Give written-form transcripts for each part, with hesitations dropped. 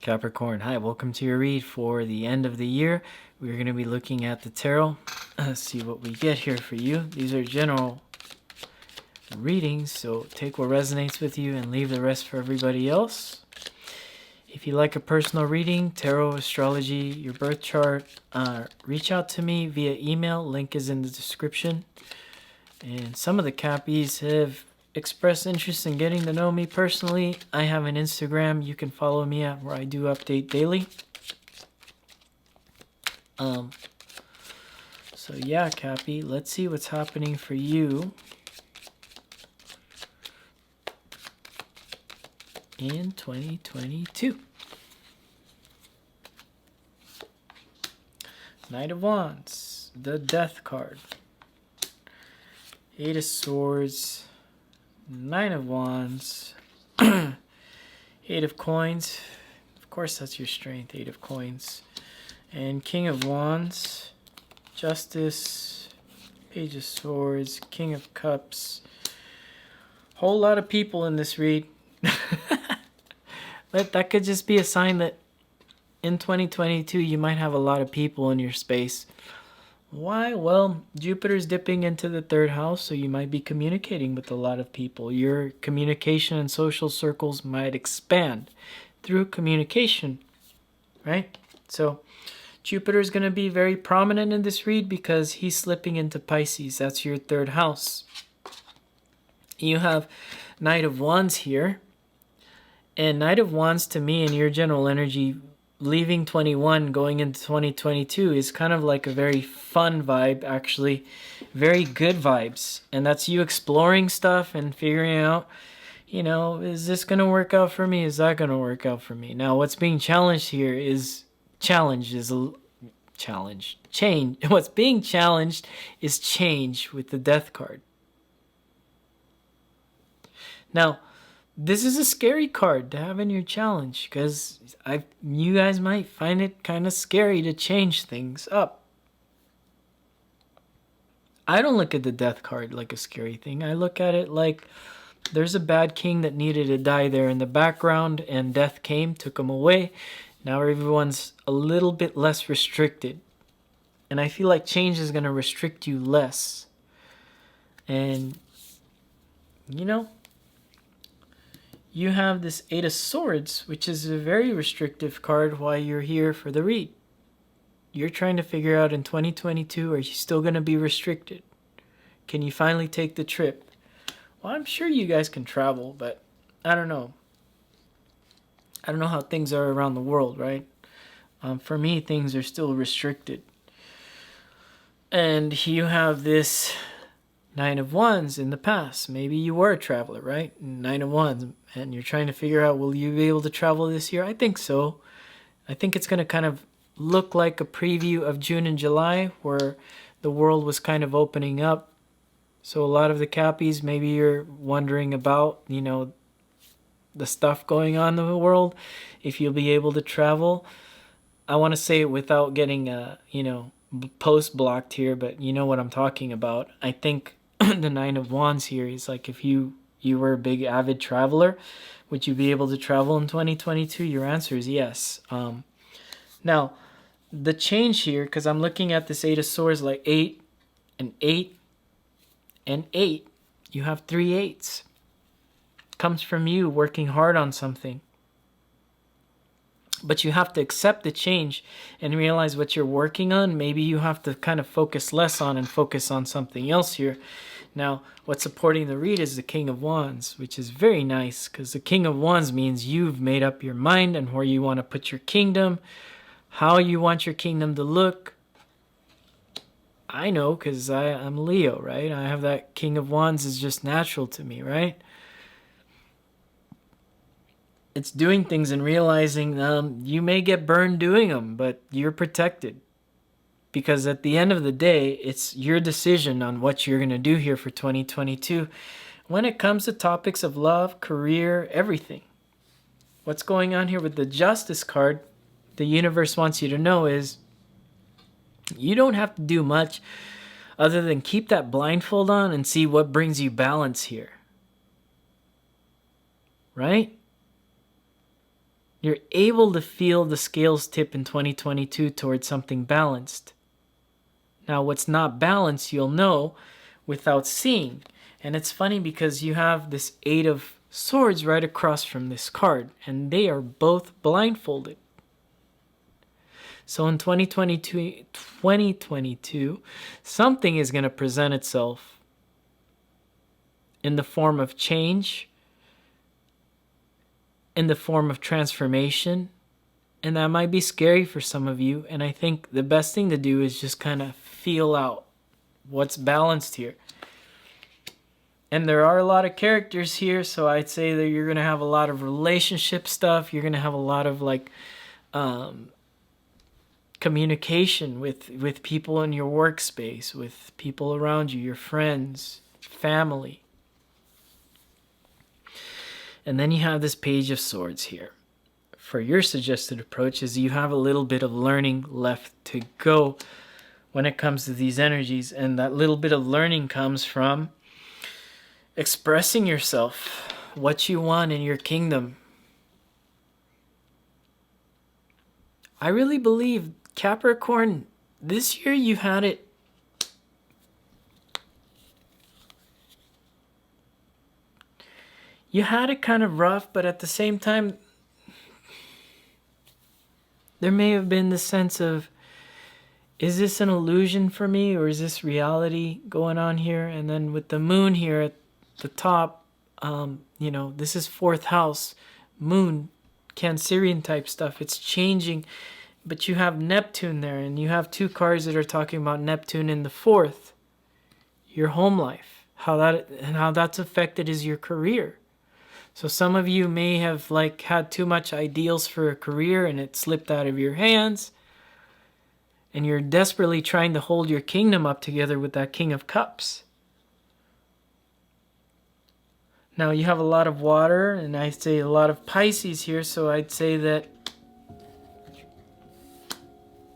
Capricorn, hi, welcome to your read for the end of the year. We're going to be looking at the tarot. Let's see what we get here for you. These are general readings, so take what resonates with you and leave the rest for everybody else. If you like a personal reading, tarot, astrology, your birth chart, reach out to me via email. Link is in the description. And some of the Cappies have expressed interest in getting to know me personally. I have an Instagram you can follow me at where I do update daily. So yeah, Cappy, let's see what's happening for you in 2022. Knight of Wands, the Death card, Eight of Swords, Nine of Wands, Eight of Coins. Of course, that's your strength, Eight of Coins. And King of Wands, Justice, Page of Swords, King of Cups. Whole lot of people in this read. That could just be a sign that in 2022 you might have a lot of people in your space. Why? Well, Jupiter's dipping into the third house, so you might be communicating with a lot of people. Your communication and social circles might expand through communication, right? So Jupiter's going to be very prominent in this read because he's slipping into Pisces. That's your third house. You have Knight of Wands here. And Knight of Wands, to me, in your general energy, leaving 21, going into 2022 is kind of like a very fun vibe, actually. Very good vibes. And that's you exploring stuff and figuring out, you know, is this going to work out for me? Is that going to work out for me? Now, what's being challenged here is change. What's being challenged is change with the Death card. Now, this is a scary card to have in your challenge because you guys might find it kind of scary to change things up. I don't look at the Death card like a scary thing. I look at it like there's a bad king that needed to die there in the background and death came, took him away. Now everyone's a little bit less restricted. And I feel like change is going to restrict you less. And, you know, you have this Eight of Swords, which is a very restrictive card while you're here for the read. You're trying to figure out in 2022, are you still going to be restricted? Can you finally take the trip? Well, I'm sure you guys can travel, but I don't know. I don't know how things are around the world, right? For me, things are still restricted. And you have this Nine of Wands in the past. Maybe you were a traveler, right? Nine of Wands. And you're trying to figure out, will you be able to travel this year? I think so. I think it's going to kind of look like a preview of June and July where the world was kind of opening up. So a lot of the Cappies, maybe you're wondering about, you know, the stuff going on in the world, if you'll be able to travel. I want to say it without getting, post blocked here, but you know what I'm talking about. I think the Nine of Wands here is like if you were a big avid traveler, would you be able to travel in 2022? Your answer is yes. Now, the change here, because I'm looking at this Eight of Swords like 8 and 8 and 8. You have 3 8s. Comes from you working hard on something. But you have to accept the change and realize what you're working on. Maybe you have to kind of focus less on and focus on something else here. Now, what's supporting the read is the King of Wands, which is very nice because the King of Wands means you've made up your mind and where you want to put your kingdom, how you want your kingdom to look. I know because I'm Leo, right? I have that King of Wands is just natural to me, right? It's doing things and realizing you may get burned doing them, but you're protected. Because at the end of the day, it's your decision on what you're going to do here for 2022 when it comes to topics of love, career, everything. What's going on here with the Justice card, the universe wants you to know is you don't have to do much other than keep that blindfold on and see what brings you balance here. Right? You're able to feel the scales tip in 2022 towards something balanced. Now, what's not balanced, you'll know without seeing. And it's funny because you have this 8 of Swords right across from this card, and they are both blindfolded. So in 2022, something is going to present itself in the form of change, in the form of transformation, and that might be scary for some of you. And I think the best thing to do is just kind of feel out what's balanced here. And there are a lot of characters here, so I'd say that you're going to have a lot of relationship stuff. You're going to have a lot of like communication with people in your workspace, with people around you, your friends, family. And then you have this Page of Swords here. For your suggested approach is you have a little bit of learning left to go when it comes to these energies. And that little bit of learning comes from expressing yourself, what you want in your kingdom. I really believe, Capricorn, this year you had it. You had it kind of rough, but at the same time, there may have been the sense of, is this an illusion for me, or is this reality going on here? And then with the moon here at the top, this is 4th house, moon, Cancerian type stuff. It's changing, but you have Neptune there, and you have 2 cards that are talking about Neptune in the 4th, your home life, how that's affected is your career. So some of you may have had too much ideals for a career and it slipped out of your hands, and you're desperately trying to hold your kingdom up together with that King of Cups. Now you have a lot of water, and I'd say a lot of Pisces here, so I'd say that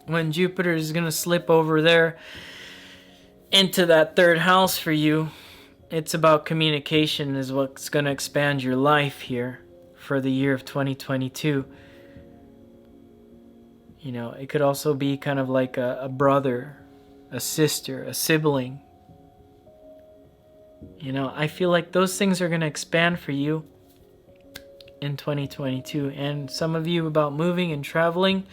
when Jupiter is going to slip over there into that 3rd house for you, it's about communication is what's going to expand your life here for the year of 2022. It could also be kind of like a brother, a sister, a sibling. I feel like those things are going to expand for you in 2022. And some of you about moving and traveling,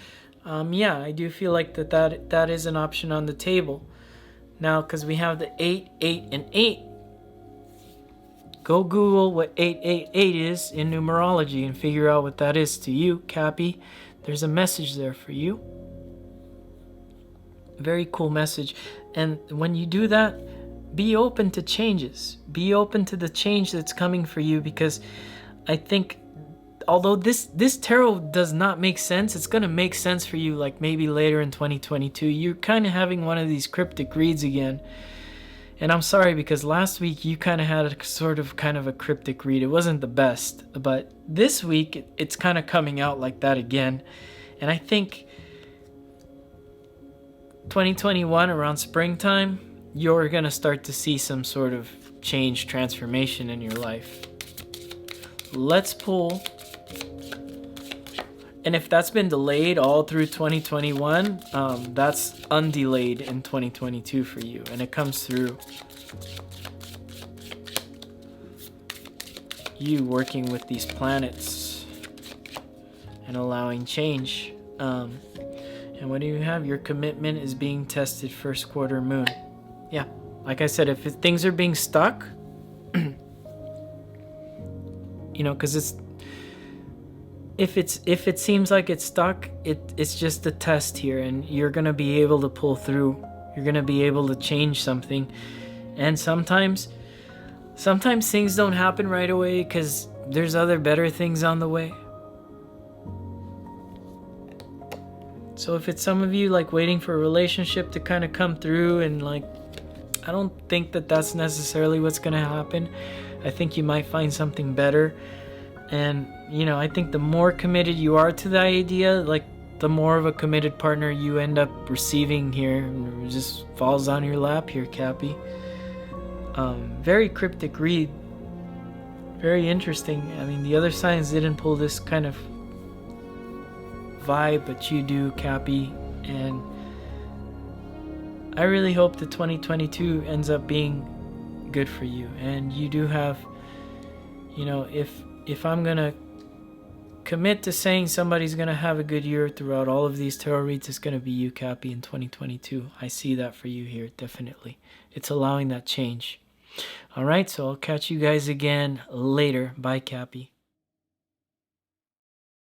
I do feel like that is an option on the table. Now, because we have the 8, 8, and 8, go Google what 888 is in numerology and figure out what that is to you, Cappy. There's a message there for you. Very cool message. And when you do that, be open to changes. Be open to the change that's coming for you, because I think although this tarot does not make sense, it's going to make sense for you maybe later in 2022. You're kind of having one of these cryptic reads again. And I'm sorry, because last week you kind of had a kind of a cryptic read. It wasn't the best, but this week it's kind of coming out like that again. And I think 2021 around springtime, you're going to start to see some sort of change, transformation in your life. Let's pull. And if that's been delayed all through 2021, that's undelayed in 2022 for you. And it comes through you working with these planets and allowing change. And what do you have? Your commitment is being tested, 1st quarter moon. Yeah, like I said, if things are being stuck, because if it seems like it's stuck, it's just a test here, and you're gonna be able to pull through. You're gonna be able to change something, and sometimes things don't happen right away because there's other better things on the way. So if it's some of you waiting for a relationship to kind of come through, and I don't think that that's necessarily what's gonna happen. I think you might find something better. And, I think the more committed you are to the idea, the more of a committed partner you end up receiving here. And it just falls on your lap here, Cappy. Very cryptic read. Very interesting. I mean, the other signs didn't pull this kind of vibe, but you do, Cappy. And I really hope that 2022 ends up being good for you. And you do have, if I'm gonna commit to saying somebody's gonna have a good year throughout all of these tarot reads, it's gonna be you, Cappy, in 2022. I see that for you here, definitely. It's allowing that change. All right, so I'll catch you guys again later. Bye, Cappy.